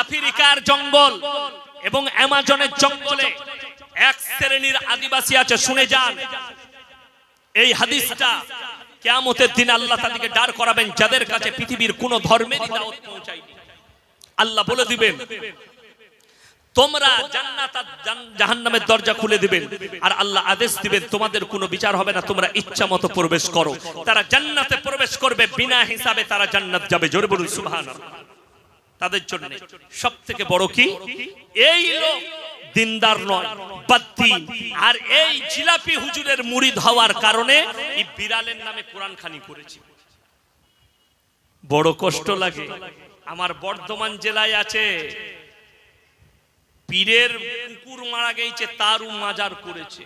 আফ্রিকার জঙ্গল এবং অ্যামাজনের জঙ্গলে এক শ্রেণীর আদিবাসী আছে, শুনে যান এই হাদিসটা। কিয়ামতের দিন আল্লাহ তাদেরকে দাঁড় করাবেন যাদের কাছে পৃথিবীর কোন ধর্মেরই দাওয়াত পৌঁছায়নি। আল্লাহ বলে দিবেন তোমরা জান্নাত আর জাহান্নামের দরজা খুলে দিবেন, আর আল্লাহ আদেশ দিবেন তোমাদের কোনো বিচার হবে না, তোমরা ইচ্ছা মতো প্রবেশ করো। তারা জান্নাতে প্রবেশ করবে, বিনা হিসাবে তারা জান্নাত যাবে। জোরে বলুন সুবহানাল্লাহ। তাদের জন্য সবথেকে বড় কি, এই লোক দিনদার নয়, বাদ্দিন, আর এই জিলাপি হুজুরের মুরিদ হওয়ার কারণে এই বিড়ালের নামে কোরআন খানি করেছে। বড় কষ্ট লাগে। আমার বর্ধমান জেলায় আছে, পীরের কুকুর মারা গেছে, তারও মাজার করেছে।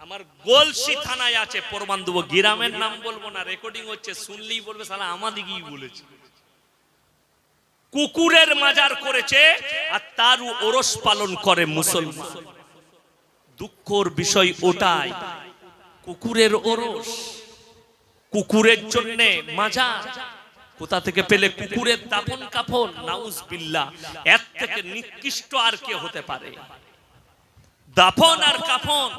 আমার গোলসি থানায় আছে, প্রমাণ দেবো, গ্রামের নাম বলবো না, রেকর্ডিং হচ্ছে, শুনলেই বলবে সালা আমাদিকেই বলেছে। কুকুরের মাজার করেছে আর তারও ওরস পালন করে মুসলমান। দুঃখের বিষয় ওটাই, কুকুরের ওরস, কুকুরের জন্য মাজার। কোথা থেকে পেলে? কুকুরের দাফন কাফন। নাউজুবিল্লাহ, এর থেকে নিকৃষ্ট আর কে হতে পারে? দাফন আর কাফন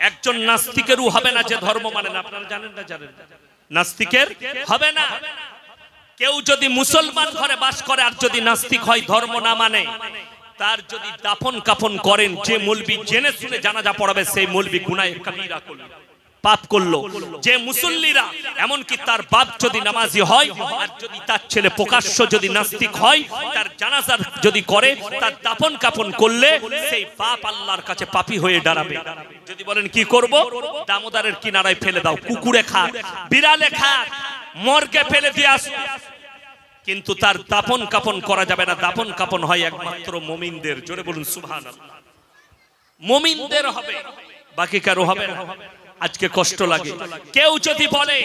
একজন নাস্তিকেরও হবে না যে ধর্ম মানে না। আপনারা জানেন না? জানেন না? নাস্তিকের হবে না। কেউ যদি মুসলমান ঘরে বাস করে আর যদি নাস্তিক হয়, ধর্ম না মানে, তার যদি দাফন কাফন করেন, যে মৌলবি জেনে শুনে জানাজা পড়াবে সেই মৌলবি গুনাহে কবিরা করলো, পাপ করলো। যে মুসল্লিরা, এমনকি তার বাপ যদি নামাজি হয় আর যদি তার ছেলে প্রকাশ্য যদি নাস্তিক হয়, তার জানাজা যদি করে, তার দাফন কাফন করলে সেই বাপ আল্লাহর কাছে পাপী হয়ে দাঁড়াবে। যদি বলেন কি করব, দামোদরের কিনারায় ফেলে দাও, কুকুরে খাক, বিড়ালে খাক, মর্গে ফেলে দিয়ে আসো, কিন্তু তার দাফন কাফন করা যাবে না। দাফন কাফন হয় একমাত্র মুমিনদের। জোরে বলুন সুবহানাল্লাহ। মুমিনদের হবে, বাকি কারো হবে না। আজকে কষ্ট লাগে। কেউ যদি বলে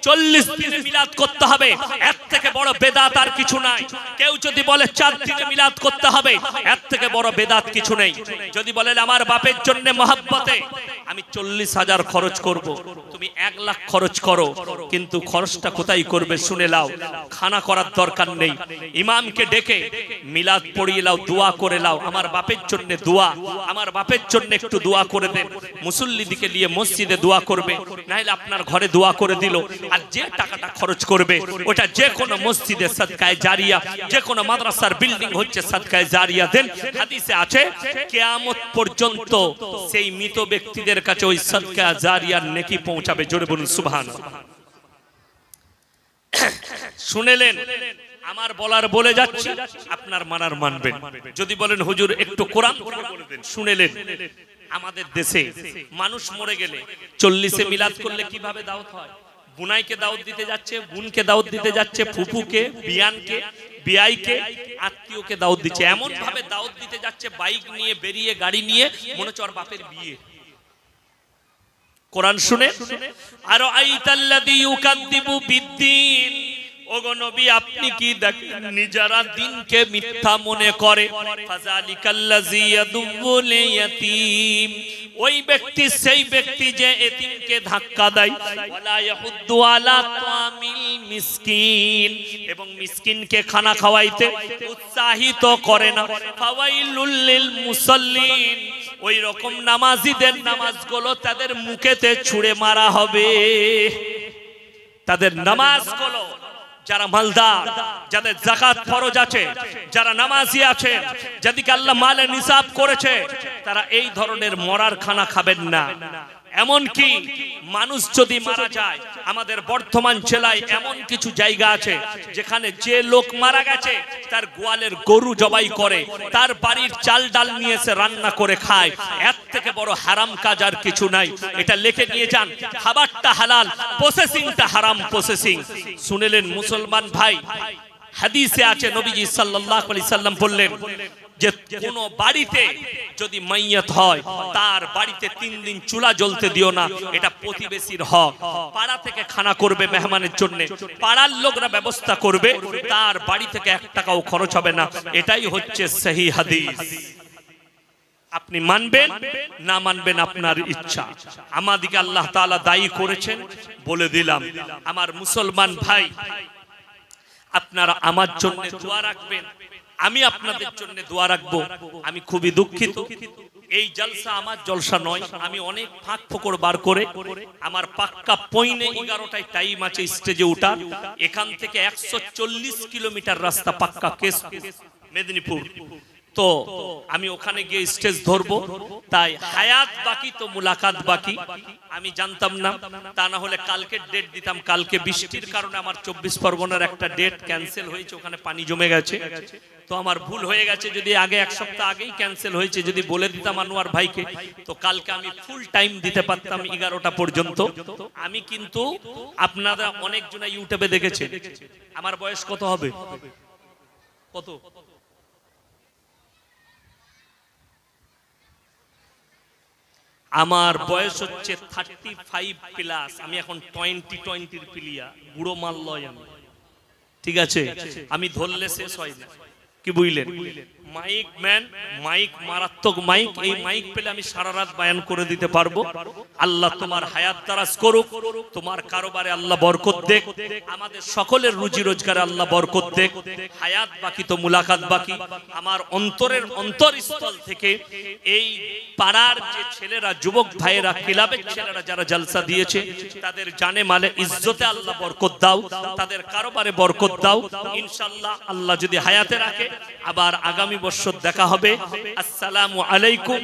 40 দিনে মিলাদ করতে হবে, এর থেকে বড় বেদাত আর কিছু নাই। কেউ যদি বলে 4 দিনে মিলাদ করতে হবে, এর থেকে বড় বেদাত কিছু নেই। যদি বলে আমার বাপের জন্য মহব্বতে আমি 40,000 খরচ করব, তুমি 1 লাখ খরচ করো, কিন্তু খরচটা কোথায় করবে শুনে লাও। খানা করার দরকার নেই, ইমামকে ডেকে মিলাদ পড়িয়ে লাও, দোয়া করে লাও, আমার বাপের জন্য দোয়া, আমার বাপের জন্য একটু দোয়া করে দেন। মুসল্লিদিকে নিয়ে মসজিদে দোয়া করবে, নাহলে আপনার ঘরে দোয়া করে দিল। আর যে টাকাটা খরচ করবে ওটা যে কোনো মসজিদের সাদকায়ে জারিয়া, যে কোনো মাদ্রাসার বিল্ডিং হচ্ছে সাদকায়ে জারিয়া দেন। হাদিসে আছে কিয়ামত পর্যন্ত সেই মৃত ব্যক্তিদের কাছে ওই সাদকায়ে জারিয়ার নেকি পৌঁছাবে। জোরে বলুন সুবহানাল্লাহ। শুনেলেন? আমার বলার বলে যাচ্ছি, আপনার মানার মানবেন। যদি বলেন হুজুর একটু কোরআন বলে দেন, শুনেলেন? আমাদের দেশে মানুষ মরে গেলে 40-এ মিলাদ করলে কিভাবে দাওয়াত হয়? বুনাইকে দাওয়াত দিতে যাচ্ছে, বোনকে দাওয়াত দিতে যাচ্ছে, ফুফুকে, বিয়ানকে, বিয়াইকে, আত্মীয়কে দাওয়াত দিচ্ছে। এমন ভাবে দাওয়াত দিতে যাচ্ছে, বাইক নিয়ে বেরিয়ে, গাড়ি নিয়ে, মনে হচ্ছে ওর বাপের বিয়ে। কোরআন শুনে, আর আইতাল্লাযী ইউকাদ্দিবু বিদ্দীন, ওগো নবী আপনি কি দেখেননি যারা দিনকে মিথ্যা মনে করে? ফাযালিকাল্লাযী ইয়াদুল ইয়াতীম, ওই ব্যক্তি সেই ব্যক্তি যে এতিমকে ধাক্কা দেয়। ওয়ালা ইয়াহুদ্দু আলা তামিল মিসকিন, এবং মিসকিনকে খানা খাওয়াইতে উৎসাহিত করে না। ফাওয়াইলুল লিল মুসাল্লিন, ওই রকম নামাজীদের নামাজগুলো তাদের মুখেতে ছুঁড়ে মারা হবে। তাদের নামাজগুলো, যারা মালদার, যাদের যাকাত ফরজ আছে, যারা নামাজি আছে, যাদেরকে আল্লাহ মালে নিসাব করেছে, তারা এই ধরনের মরার খানা খাবেন না। এমন কি মানুষ যদি মারা যায়, আমাদের বর্ধমান জেলায় এমন কিছু জায়গা আছে যেখানে যে লোক মারা গেছে তার গোয়ালের গরু জবাই করে, তার বাড়ির চাল ডাল নিয়ে এসে রান্না করে খায়। এর থেকে বড় হারাম কাজ আর কিছু নাই। এটা লিখে নিয়ে যান। খাবারটা হালাল, প্রসেসিংটা হারাম প্রসেসিং। শুনেলেন মুসলমান ভাই? হাদিসে আছে নবীজি সাল্লাল্লাহু আলাইহি সাল্লাম বললেন যে কোন বাড়িতে যদি মাইয়াত হয়, তার বাড়িতে 3 দিন চুলা জ্বলতে দিও না। এটা প্রতিবেশীর হক। পাড়া থেকে খানা করবে মেহমানের জন্য, পাড়ার লোকরা ব্যবস্থা করবে, তার বাড়ি থেকে 1 টাকাও খরচ হবে না। এটাই হচ্ছে সহিহ হাদিস। আপনি মানবেন না মানবেন আপনার ইচ্ছা। আমাদিকে আল্লাহ তাআলা দায়ী করেছেন, বলে দিলাম। আমার মুসলমান ভাই, আপনারা আমার জন্য দোয়া রাখবেন। আমি আপনাদের জন্য দোয়া রাখবো। আমি খুবই দুঃখিত, এই জলসা আমার জলসা নয়। আমি অনেক ফাঁক ফোকড় বার করে আমার পাক্কা পৌনে 11টায় টাইম আছে স্টেজে ওঠার। এখান থেকে 140 কিলোমিটার রাস্তা পাক্কা কেস মেদিনীপুর। তো আমি ওখানে গিয়ে স্টেজ ধরবো, তাই হায়াত বাকি তো মুলাকাত বাকি। আমি জানতাম না, তা না হলে কালকে ডেট দিতাম। কালকে বৃষ্টির কারণে আমার 24 পরগনার একটা ডেট ক্যান্সেল হয়েছে, ওখানে পানি জমে গেছে। তো আমার ভুল হয়ে গেছে, যদি আগে এক সপ্তাহ আগেই ক্যান্সেল হয়েছে, যদি বলে দিতাম আনোয়ার ভাইকে, তো কালকে আমি ফুল টাইম দিতে পারতাম 11টা পর্যন্ত। আমি কিন্তু আপনারা অনেকজনা ইউটিউবে দেখেছে আমার বয়স কত হবে, কত আমার বয়স হচ্ছে 35 প্লাস। আমি এখন 20 প্লেয়ার, বুড়ো মাল লয় আমি, ঠিক আছে? আমি ধরলে শেষ হয় না, কি বুঝলেন? মাইক ম্যান, মাইক মারাত্মক মাইক। এই মাইক পেলে আমি সারা রাত বয়ান করে দিতে পারবো। আল্লাহ তোমার হায়াত দারাজ করুক, তোমার কারোবারে আল্লাহ বরকত দেখ, আমাদের সকলের রুজি রোজগারে আল্লাহ বরকত দেখ। হায়াত বাকি তো মুলাকাত বাকি। আমার অন্তরের অন্তরস্থল থেকে এই পাড়ার যে ছেলেরা, যুবক ভাইয়েরা, ক্লাবের ছেলেরা যারা জলসা দিয়েছে, তাদের জানে মালে ইজ্জতে আল্লাহ বরকত দাও, তাদের কারোবারে বরকত দাও। ইনশাআল্লাহ আল্লাহ যদি হায়াতে রাখে আবার আগামী বছর দেখা হবে। আসসালামু আলাইকুম।